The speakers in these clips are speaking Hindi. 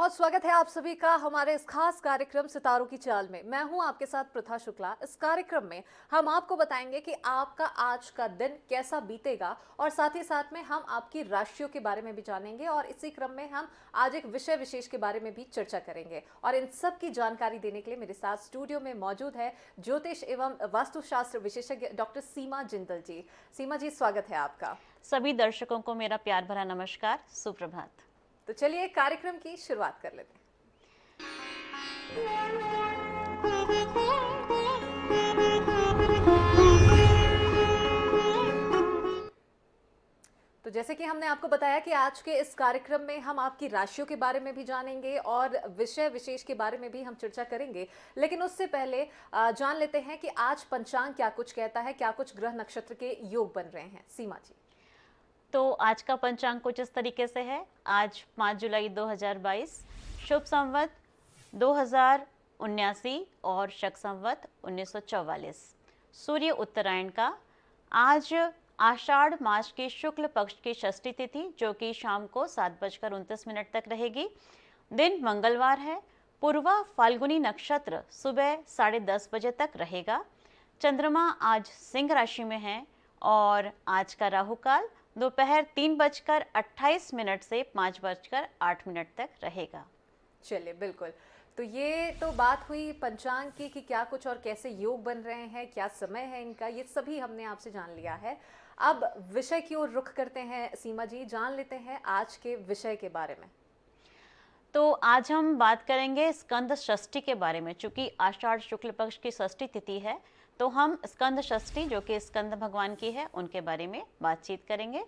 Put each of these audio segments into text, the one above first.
बहुत स्वागत है आप सभी का हमारे इस खास कार्यक्रम सितारों की चाल में। मैं हूं आपके साथ प्रथा शुक्ला। इस कार्यक्रम में हम आपको बताएंगे कि आपका आज का दिन कैसा बीतेगा और साथ ही साथ में हम आपकी राशियों के बारे में भी जानेंगे और इसी क्रम में हम आज एक विषय विशेष के बारे में भी चर्चा करेंगे। और इन सब की जानकारी देने के लिए मेरे साथ स्टूडियो में मौजूद है ज्योतिष एवं वास्तुशास्त्र विशेषज्ञ डॉक्टर सीमा जिंदल जी। सीमा जी, स्वागत है आपका। सभी दर्शकों को मेरा प्यार भरा नमस्कार, सुप्रभात। तो चलिए कार्यक्रम की शुरुआत कर लेते हैं। तो जैसे कि हमने आपको बताया कि आज के इस कार्यक्रम में हम आपकी राशियों के बारे में भी जानेंगे और विषय विशेष के बारे में भी हम चर्चा करेंगे, लेकिन उससे पहले जान लेते हैं कि आज पंचांग क्या कुछ कहता है, क्या कुछ ग्रह नक्षत्र के योग बन रहे हैं। सीमा जी। तो आज का पंचांग कुछ इस तरीके से है। आज 5 जुलाई 2022, शुभ संवत 2079 और शक संवत 1944, सूर्य उत्तरायण का। आज आषाढ़ मास की शुक्ल पक्ष की षष्ठी तिथि जो कि शाम को 7:29 तक रहेगी। दिन मंगलवार है। पूर्वा फाल्गुनी नक्षत्र सुबह 10:30 बजे तक रहेगा। चंद्रमा आज सिंह राशि में है और आज का राहु काल दोपहर 3:28 से 5:08 तक रहेगा। चलिए, बिल्कुल। तो ये तो बात हुई पंचांग की कि क्या कुछ और कैसे योग बन रहे हैं, क्या समय है इनका, ये सभी हमने आपसे जान लिया है। अब विषय की ओर रुख करते हैं सीमा जी, जान लेते हैं आज के विषय के बारे में। तो आज हम बात करेंगे स्कंद षष्ठी के बारे में। चूंकि आषाढ़ शुक्ल पक्ष की षष्ठी तिथि है तो हम स्कंद षष्ठी जो कि स्कंद भगवान की है उनके बारे में बातचीत करेंगे।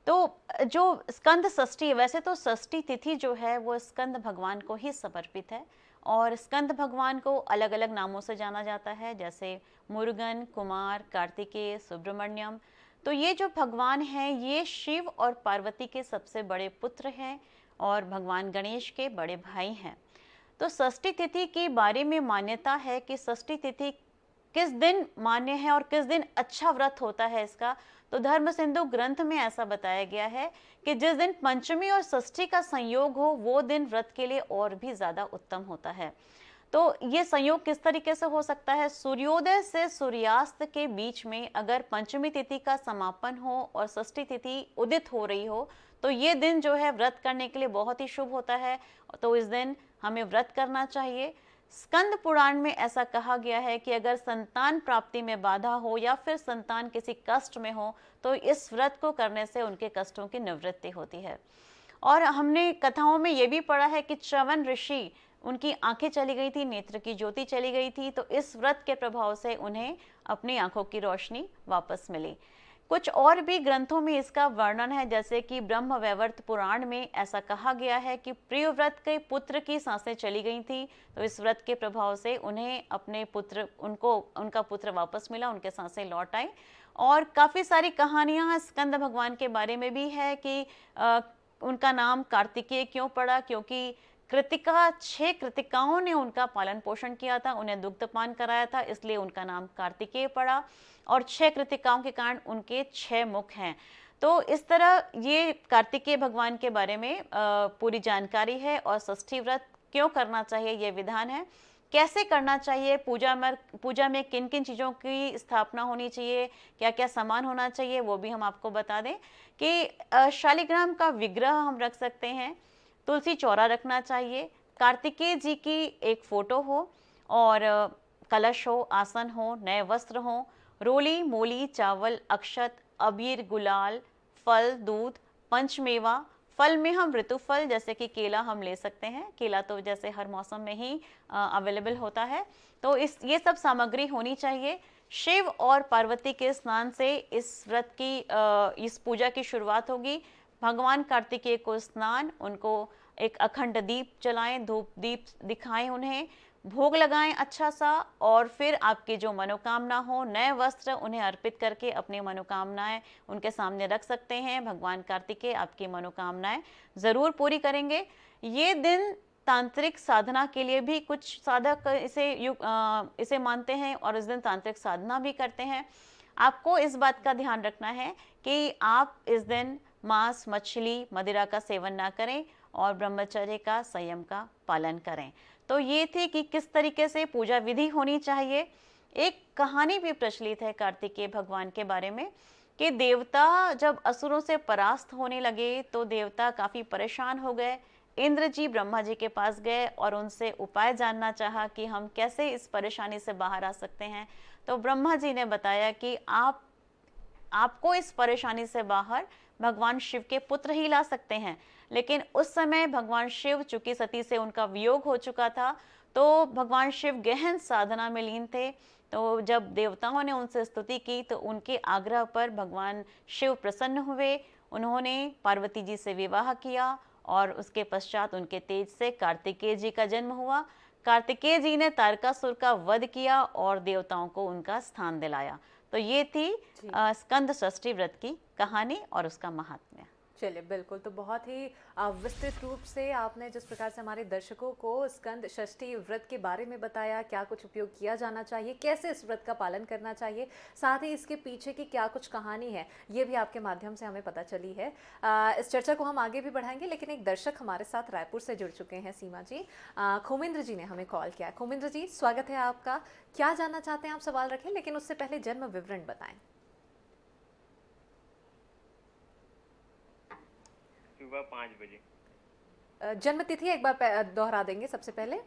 तो जो स्कंद षष्ठी, वैसे तो षष्ठी तिथि जो है वो स्कंद भगवान को ही समर्पित है और स्कंद भगवान को अलग अलग नामों से जाना जाता है, जैसे मुरुगन, कुमार, कार्तिकेय, सुब्रमण्यम। तो ये जो भगवान हैं ये शिव और पार्वती के सबसे बड़े पुत्र हैं और भगवान गणेश के बड़े भाई हैं। तो षष्ठी तिथि के बारे में मान्यता है कि षष्ठी तिथि किस दिन मान्य है और किस दिन अच्छा व्रत होता है इसका। तो धर्म सिंधु ग्रंथ में ऐसा बताया गया है कि जिस दिन पंचमी और षष्ठी का संयोग हो वो दिन व्रत के लिए और भी ज्यादा उत्तम होता है। तो ये संयोग किस तरीके से हो सकता है? सूर्योदय से सूर्यास्त के बीच में अगर पंचमी तिथि का समापन हो और षष्ठी तिथि उदित हो रही हो तो ये दिन जो है व्रत करने के लिए बहुत ही शुभ होता है। तो इस दिन हमें व्रत करना चाहिए। स्कंद पुराण में ऐसा कहा गया है कि अगर संतान प्राप्ति में बाधा हो या फिर संतान किसी कष्ट में हो तो इस व्रत को करने से उनके कष्टों की निवृत्ति होती है। और हमने कथाओं में ये भी पढ़ा है कि च्यवन ऋषि, उनकी आंखें चली गई थी, नेत्र की ज्योति चली गई थी, तो इस व्रत के प्रभाव से उन्हें अपनी आंखों की रोशनी वापस मिली। कुछ और भी ग्रंथों में इसका वर्णन है, जैसे कि ब्रह्म वैवर्त पुराण में ऐसा कहा गया है कि प्रियव्रत के पुत्र की सांसें चली गई थी तो इस व्रत के प्रभाव से उन्हें अपने पुत्र, उनका पुत्र वापस मिला, उनके सांसें लौट आई। और काफ़ी सारी कहानियाँ स्कंद भगवान के बारे में भी है कि उनका नाम कार्तिकेय क्यों पड़ा, क्योंकि कृतिका 6 कृतिकाओं ने उनका पालन पोषण किया था, उन्हें दुग्धपान कराया था, इसलिए उनका नाम कार्तिकेय पड़ा। और 6 कृतिकाओं के कारण उनके 6 मुख हैं। तो इस तरह ये कार्तिकेय भगवान के बारे में पूरी जानकारी है। और षष्ठी व्रत क्यों करना चाहिए, ये विधान है, कैसे करना चाहिए, पूजा में किन किन चीज़ों की स्थापना होनी चाहिए, क्या क्या सामान होना चाहिए, वो भी हम आपको बता दें कि शालिग्राम का विग्रह हम रख सकते हैं, तुलसी चौरा रखना चाहिए, कार्तिकेय जी की एक फोटो हो और कलश हो, आसन हो, नए वस्त्र हो, रोली मोली चावल, अक्षत, अबीर, गुलाल, फल, दूध, पंचमेवा। फल में हम ऋतुफल जैसे कि केला हम ले सकते हैं, केला तो जैसे हर मौसम में ही अवेलेबल होता है। तो ये सब सामग्री होनी चाहिए। शिव और पार्वती के स्नान से इस व्रत की इस पूजा की शुरुआत होगी। भगवान कार्तिकेय को स्नान, उनको एक अखंड दीप जलाएं, धूप दीप दिखाएं, उन्हें भोग लगाएं अच्छा सा, और फिर आपकी जो मनोकामना हो, नए वस्त्र उन्हें अर्पित करके अपनी मनोकामनाएं उनके सामने रख सकते हैं। भगवान कार्तिकेय आपकी मनोकामनाएं जरूर पूरी करेंगे। ये दिन तांत्रिक साधना के लिए भी कुछ साधक इसे मानते हैं और इस दिन तांत्रिक साधना भी करते हैं। आपको इस बात का ध्यान रखना है कि आप इस दिन मांस, मछली, मदिरा का सेवन ना करें और ब्रह्मचर्य का, संयम का पालन करें। तो ये थी कि किस तरीके से पूजा विधि होनी चाहिए। एक कहानी भी प्रचलित है कार्तिकेय भगवान के बारे में कि देवता जब असुरों से परास्त होने लगे तो देवता काफ़ी परेशान हो गए। इंद्र जी ब्रह्मा जी के पास गए और उनसे उपाय जानना चाहा कि हम कैसे इस परेशानी से बाहर आ सकते हैं। तो ब्रह्मा जी ने बताया कि आपको इस परेशानी से बाहर भगवान शिव के पुत्र ही ला सकते हैं। लेकिन उस समय भगवान शिव, चूंकि सती से उनका वियोग हो चुका था, तो भगवान शिव गहन साधना में लीन थे। तो जब देवताओं ने उनसे स्तुति की तो उनके आग्रह पर भगवान शिव प्रसन्न हुए। उन्होंने पार्वती जी से विवाह किया और उसके पश्चात उनके तेज से कार्तिकेय जी का जन्म हुआ। कार्तिकेय जी ने तारकासुर का वध किया और देवताओं को उनका स्थान दिलाया। तो ये थी स्कंद षष्ठी व्रत की कहानी और उसका महात्म्य। चलिए, बिल्कुल। तो बहुत ही विस्तृत रूप से आपने जिस प्रकार से हमारे दर्शकों को स्कंद षष्ठी व्रत के बारे में बताया, क्या कुछ उपयोग किया जाना चाहिए, कैसे इस व्रत का पालन करना चाहिए, साथ ही इसके पीछे की क्या कुछ कहानी है, ये भी आपके माध्यम से हमें पता चली है। इस चर्चा को हम आगे भी बढ़ाएंगे, लेकिन एक दर्शक हमारे साथ रायपुर से जुड़ चुके हैं, सीमा जी। खोमेंद्र जी ने हमें कॉल किया है। खोमेंद्र जी, स्वागत है आपका। क्या जानना चाहते हैं आप? सवाल रखें, लेकिन उससे पहले जन्म विवरण बताएं। सुबह 5 बजे। जन्म तिथि एक बार दोहरा देंगे सबसे पहले।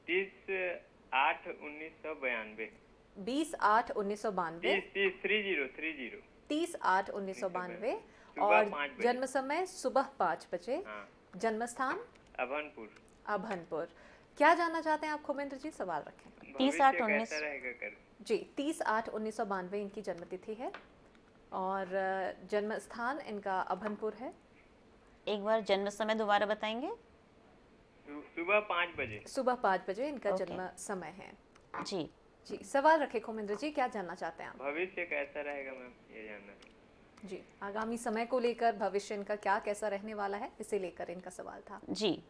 30/8/1992। 20/8/1992। 30 30/8/1992। सुबह और 5 बजे। जन्म समय सुबह 5 बजे। हाँ, जन्म स्थान अभनपुर। अभनपुर। क्या जानना चाहते हैं आप खोमेंद्र जी? सवाल रखें। 30/8/19 कैसा रहेगा कर? जी, 30/8/1992 इनकी जन्म तिथि है और जन्म स्थान इनका अभनपुर है। एक बार जन्म समय दोबारा बताएंगे? सुबह 5 बजे। सुबह 5 बजे इनका ओके। जन्म समय है। जी जी, सवाल रखें खोमेंद्र जी, क्या जानना चाहते हैं आप? भविष्य कैसा रहेगा मैम, ये जानना था। जी, आगामी समय को लेकर भविष्य इनका क्या कैसा रहने वाला है, इसे लेकर इनका सवाल था। जी।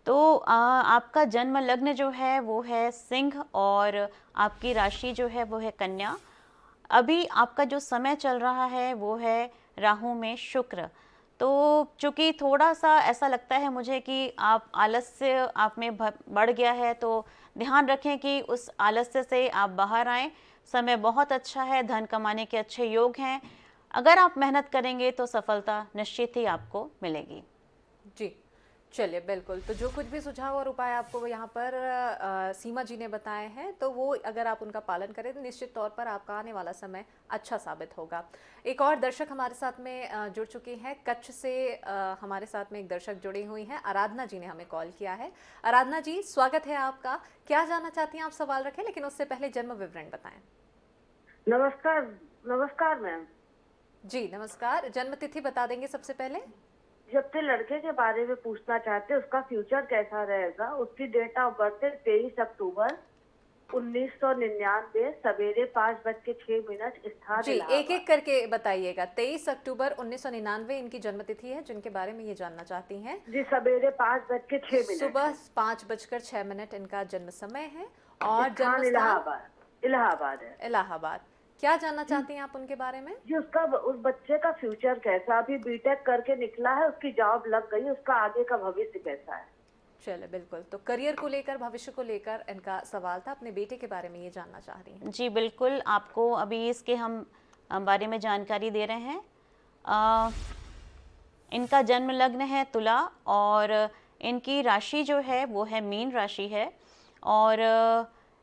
तो आपका जन्म लग्न जो है वो है सिंह और आपकी राशि जो है वो है कन्या। अभी आपका जो समय चल रहा है वो है राहु में शुक्र। तो चूँकि थोड़ा सा ऐसा लगता है मुझे कि आप आलस्य आप में बढ़ गया है, तो ध्यान रखें कि उस आलस्य से आप बाहर आएँ। समय बहुत अच्छा है, धन कमाने के अच्छे योग हैं। अगर आप मेहनत करेंगे तो सफलता निश्चित ही आपको मिलेगी। जी, चलिए, बिल्कुल। तो जो कुछ भी सुझाव और उपाय आपको यहाँ पर सीमा जी ने बताए हैं, तो वो अगर आप उनका पालन करें तो निश्चित तौर पर आपका आने वाला समय अच्छा साबित होगा। एक और दर्शक हमारे साथ में जुड़ चुके हैं कच्छ से। हमारे साथ में एक दर्शक जुड़ी हुई हैं, आराधना जी ने हमें कॉल किया है। आराधना जी, स्वागत है आपका। क्या जानना चाहती हैं आप? सवाल रखें, लेकिन उससे पहले जन्म विवरण बताएं। नमस्कार। नमस्कार मैम। जी, नमस्कार। जन्म तिथि बता देंगे सबसे पहले? जब से लड़के के बारे में पूछना चाहते हैं, उसका फ्यूचर कैसा रहेगा। उसकी डेट ऑफ बर्थ है 23 अक्टूबर 1999, सवेरे 5:06। स्थान जी, एक एक करके बताइएगा। 23 अक्टूबर 1999 इनकी जन्म तिथि है, जिनके बारे में ये जानना चाहती हैं। जी, सवेरे 5:06। सुबह 5:06 इनका जन्म समय है और स्थान जन्म स्थान इलाहाबाद। इलाहाबाद है। इलाहाबाद। क्या जानना चाहती हैं आप उनके बारे में? जी, उस बच्चे का फ्यूचर कैसा। अभी बीटेक करके निकला है, उसकी जॉब लग गई, उसका आगे का भविष्य कैसा है। चलिए, बिल्कुल। तो करियर को लेकर, भविष्य को लेकर इनका सवाल था। अपने बेटे के बारे में ये जानना चाह रही हैं। जी बिल्कुल, आपको अभी इसके हम बारे में जानकारी दे रहे हैं। इनका जन्म लग्न है तुला और इनकी राशि जो है वो है मीन राशि है और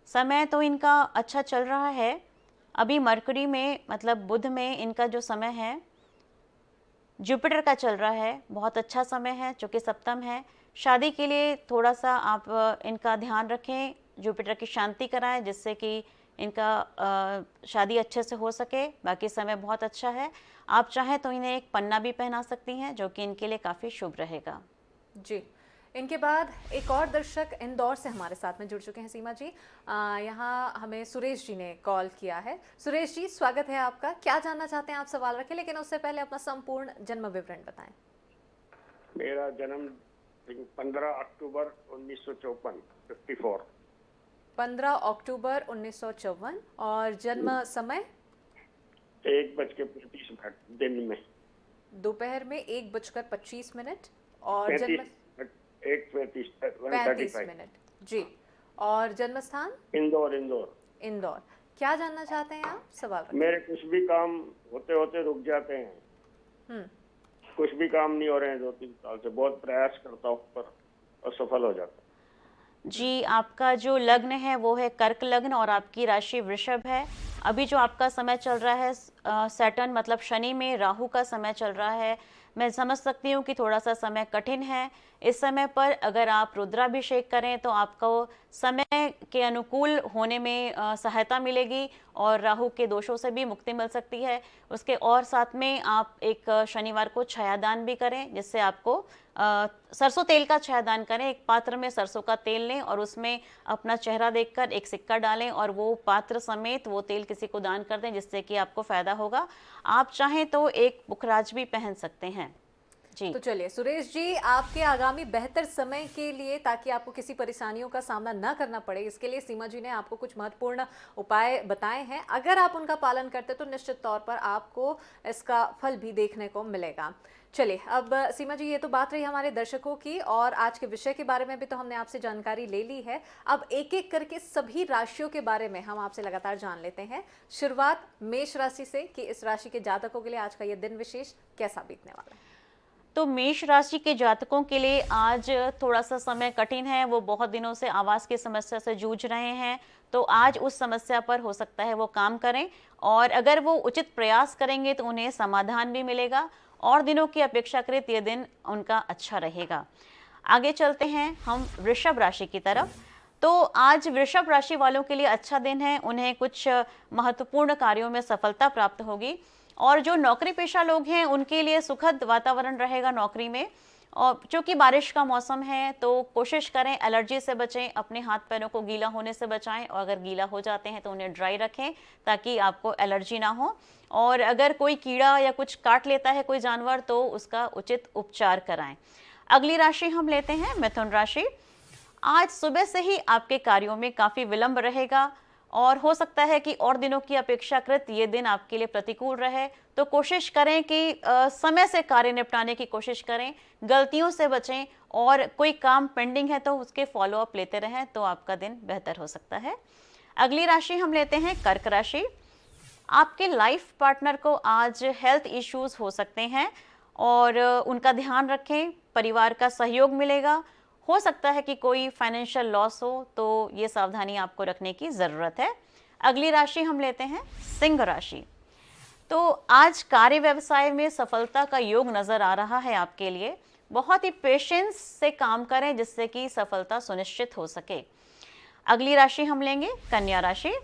समय तो इनका अच्छा चल रहा है। अभी मरकरी में, मतलब बुध में इनका जो समय है जुपिटर का चल रहा है, बहुत अच्छा समय है, जो कि सप्तम है। शादी के लिए थोड़ा सा आप इनका ध्यान रखें, जुपिटर की शांति कराएं, जिससे कि इनका शादी अच्छे से हो सके। बाकी समय बहुत अच्छा है। आप चाहें तो इन्हें एक पन्ना भी पहना सकती हैं, जो कि इनके लिए काफ़ी शुभ रहेगा। जी, इनके बाद एक और दर्शक इंदौर से हमारे साथ में जुड़ चुके हैं, सीमा जी। यहाँ हमें सुरेश जी ने कॉल किया है। सुरेश जी, स्वागत है आपका। क्या जानना चाहते हैं आप? सवाल रखें, लेकिन उससे पहले अपना संपूर्ण जन्म विवरण बताएं। मेरा जन्म 15 अक्टूबर 1954, 54। 15 अक्टूबर 1954 और जन्म समय 1:25 दिन में। दोपहर में 1:25। और जन्म 35 35 135 मिनट जी। और जन्म स्थान इंदौर। इंदौर। क्या जानना चाहते हैं आप? सवाल रखें। मेरे कुछ भी काम होते होते रुक जाते हैं, हम्म, कुछ भी काम नहीं हो रहे हैं 2-3 साल से। बहुत प्रयास करता हूँ पर असफल हो जाता है। जी, आपका जो लग्न है वो है कर्क लग्न और आपकी राशि वृषभ है। अभी जो आपका समय चल रहा है सैटर्न मतलब शनि में राहु का समय चल रहा है। मैं समझ सकती हूँ कि थोड़ा सा समय कठिन है। इस समय पर अगर आप रुद्राभिषेक करें तो आपको समय के अनुकूल होने में सहायता मिलेगी और राहु के दोषों से भी मुक्ति मिल सकती है। उसके और साथ में आप एक शनिवार को छायादान भी करें, जिससे आपको सरसों तेल का छायादान करें। एक पात्र में सरसों का तेल लें और उसमें अपना चेहरा देखकर एक सिक्का डालें और वो पात्र समेत वो तेल किसी को दान कर दें, जिससे कि आपको फायदा होगा। आप चाहें तो एक पुखराज भी पहन सकते हैं जी। तो चलिए सुरेश जी, आपके आगामी बेहतर समय के लिए, ताकि आपको किसी परेशानियों का सामना ना करना पड़े, इसके लिए सीमा जी ने आपको कुछ महत्वपूर्ण उपाय बताए हैं। अगर आप उनका पालन करते तो निश्चित तौर पर आपको इसका फल भी देखने को मिलेगा। चलिए, अब सीमा जी, ये तो बात रही हमारे दर्शकों की और आज के विषय के बारे में भी तो हमने आपसे जानकारी ले ली है। अब एक एक करके सभी राशियों के बारे में हम आपसे लगातार जान लेते हैं। शुरुआत मेष राशि से कि इस राशि के जातकों के लिए आज का ये दिन विशेष कैसा बीतने वाला है। तो मेष राशि के जातकों के लिए आज थोड़ा सा समय कठिन है। वो बहुत दिनों से आवास की समस्या से जूझ रहे हैं, तो आज उस समस्या पर हो सकता है वो काम करें और अगर वो उचित प्रयास करेंगे तो उन्हें समाधान भी मिलेगा और दिनों की अपेक्षाकृत ये दिन उनका अच्छा रहेगा। आगे चलते हैं हम वृषभ राशि की तरफ। तो आज वृषभ राशि वालों के लिए अच्छा दिन है। उन्हें कुछ महत्वपूर्ण कार्यों में सफलता प्राप्त होगी और जो नौकरी पेशा लोग हैं उनके लिए सुखद वातावरण रहेगा नौकरी में। और चूंकि बारिश का मौसम है तो कोशिश करें एलर्जी से बचें, अपने हाथ पैरों को गीला होने से बचाएं और अगर गीला हो जाते हैं तो उन्हें ड्राई रखें ताकि आपको एलर्जी ना हो। और अगर कोई कीड़ा या कुछ काट लेता है कोई जानवर तो उसका उचित उपचार कराएं। अगली राशि हम लेते हैं मिथुन राशि। आज सुबह से ही आपके कार्यों में काफ़ी विलंब रहेगा और हो सकता है कि और दिनों की अपेक्षाकृत ये दिन आपके लिए प्रतिकूल रहे, तो कोशिश करें कि समय से कार्य निपटाने की कोशिश करें, गलतियों से बचें और कोई काम पेंडिंग है तो उसके फॉलो अप लेते रहें तो आपका दिन बेहतर हो सकता है। अगली राशि हम लेते हैं कर्क राशि। आपके लाइफ पार्टनर को आज हेल्थ इश्यूज हो सकते हैं और उनका ध्यान रखें, परिवार का सहयोग मिलेगा। हो सकता है कि कोई फाइनेंशियल लॉस हो तो ये सावधानी आपको रखने की ज़रूरत है। अगली राशि हम लेते हैं सिंह राशि। तो आज कार्य व्यवसाय में सफलता का योग नज़र आ रहा है आपके लिए। बहुत ही पेशेंस से काम करें जिससे कि सफलता सुनिश्चित हो सके। अगली राशि हम लेंगे कन्या राशि।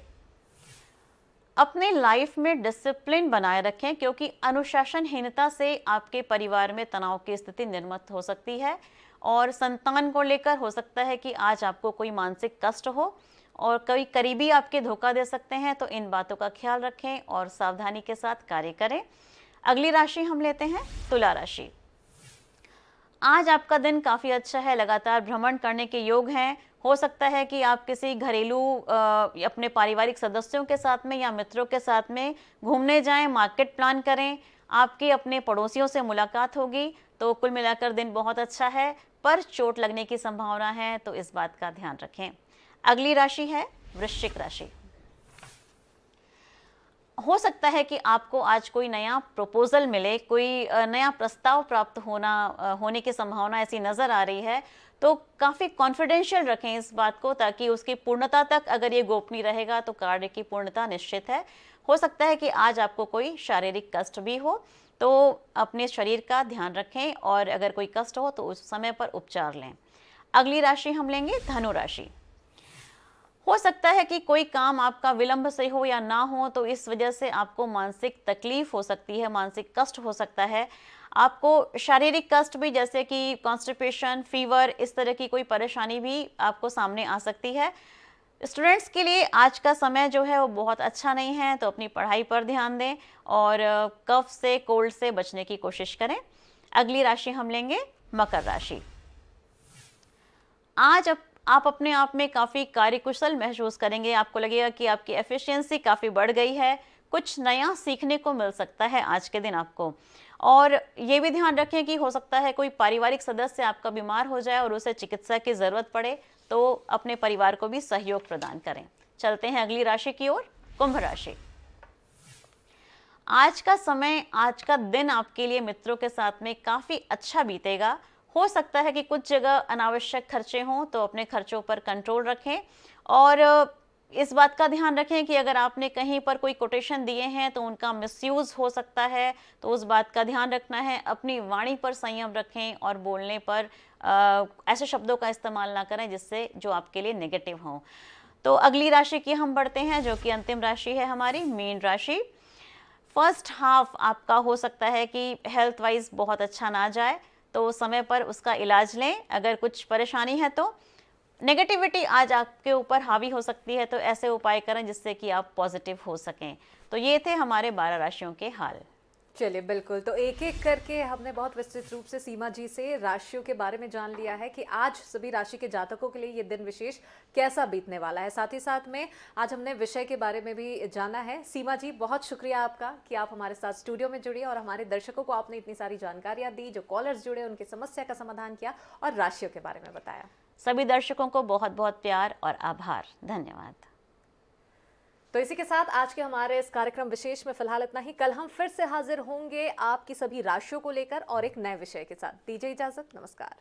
अपने लाइफ में डिसिप्लिन बनाए रखें क्योंकि अनुशासनहीनता से आपके परिवार में तनाव की स्थिति निर्मित हो सकती है और संतान को लेकर हो सकता है कि आज आपको कोई मानसिक कष्ट हो और कोई करीबी आपके धोखा दे सकते हैं, तो इन बातों का ख्याल रखें और सावधानी के साथ कार्य करें। अगली राशि हम लेते हैं तुला राशि। आज आपका दिन काफ़ी अच्छा है, लगातार भ्रमण करने के योग हैं। हो सकता है कि आप किसी घरेलू अपने पारिवारिक सदस्यों के साथ में या मित्रों के साथ में घूमने जाएं, मार्केट प्लान करें, आपके अपने पड़ोसियों से मुलाकात होगी। तो कुल मिलाकर दिन बहुत अच्छा है, पर चोट लगने की संभावना है तो इस बात का ध्यान रखें। अगली राशि है वृश्चिक राशि। हो सकता है कि आपको आज कोई नया प्रपोजल मिले, कोई नया प्रस्ताव प्राप्त होने की संभावना ऐसी नज़र आ रही है, तो काफ़ी कॉन्फिडेंशियल रखें इस बात को ताकि उसकी पूर्णता तक अगर ये गोपनीय रहेगा तो कार्य की पूर्णता निश्चित है। हो सकता है कि आज आपको कोई शारीरिक कष्ट भी हो, तो अपने शरीर का ध्यान रखें और अगर कोई कष्ट हो तो उस समय पर उपचार लें। अगली राशि हम लेंगे धनु राशि। हो सकता है कि कोई काम आपका विलंब से हो या ना हो, तो इस वजह से आपको मानसिक तकलीफ हो सकती है, मानसिक कष्ट हो सकता है। आपको शारीरिक कष्ट भी जैसे कि कॉन्स्टिपेशन, फीवर, इस तरह की कोई परेशानी भी आपको सामने आ सकती है। स्टूडेंट्स के लिए आज का समय जो है वो बहुत अच्छा नहीं है, तो अपनी पढ़ाई पर ध्यान दें और कफ से, कोल्ड से बचने की कोशिश करें। अगली राशि हम लेंगे मकर राशि। आज आप अपने आप में काफ़ी कार्यकुशल महसूस करेंगे, आपको लगेगा कि आपकी एफिशिएंसी काफ़ी बढ़ गई है, कुछ नया सीखने को मिल सकता है आज के दिन आपको। और ये भी ध्यान रखें कि हो सकता है कोई पारिवारिक सदस्य आपका बीमार हो जाए और उसे चिकित्सा की ज़रूरत पड़े, तो अपने परिवार को भी सहयोग प्रदान करें। चलते हैं अगली राशि की ओर, कुंभ राशि। आज का समय, आज का दिन आपके लिए मित्रों के साथ में काफ़ी अच्छा बीतेगा। हो सकता है कि कुछ जगह अनावश्यक खर्चे हों, तो अपने खर्चों पर कंट्रोल रखें और इस बात का ध्यान रखें कि अगर आपने कहीं पर कोई कोटेशन दिए हैं तो उनका मिसयूज़ हो सकता है, तो उस बात का ध्यान रखना है। अपनी वाणी पर संयम रखें और बोलने पर ऐसे शब्दों का इस्तेमाल ना करें जिससे जो आपके लिए नेगेटिव हों। तो अगली राशि की हम बढ़ते हैं, जो कि अंतिम राशि है हमारी, मीन राशि। फर्स्ट हाफ आपका हो सकता है कि हेल्थ वाइज बहुत अच्छा ना जाए, तो समय पर उसका इलाज लें। अगर कुछ परेशानी है तो नेगेटिविटी आज आपके ऊपर हावी हो सकती है, तो ऐसे उपाय करें जिससे कि आप पॉजिटिव हो सकें। तो ये थे हमारे 12 राशियों के हाल। चलिए बिल्कुल, तो एक एक करके हमने बहुत विस्तृत रूप से सीमा जी से राशियों के बारे में जान लिया है कि आज सभी राशि के जातकों के लिए ये दिन विशेष कैसा बीतने वाला है। साथ ही साथ में आज हमने विषय के बारे में भी जाना है। सीमा जी, बहुत शुक्रिया आपका कि आप हमारे साथ स्टूडियो में जुड़ी और हमारे दर्शकों को आपने इतनी सारी जानकारियाँ दी, जो कॉलर्स जुड़े उनकी समस्या का समाधान किया और राशियों के बारे में बताया। सभी दर्शकों को बहुत बहुत प्यार और आभार, धन्यवाद। तो इसी के साथ आज के हमारे इस कार्यक्रम विशेष में फिलहाल इतना ही। कल हम फिर से हाजिर होंगे आपकी सभी राशियों को लेकर और एक नए विषय के साथ। दीजिए इजाजत, नमस्कार।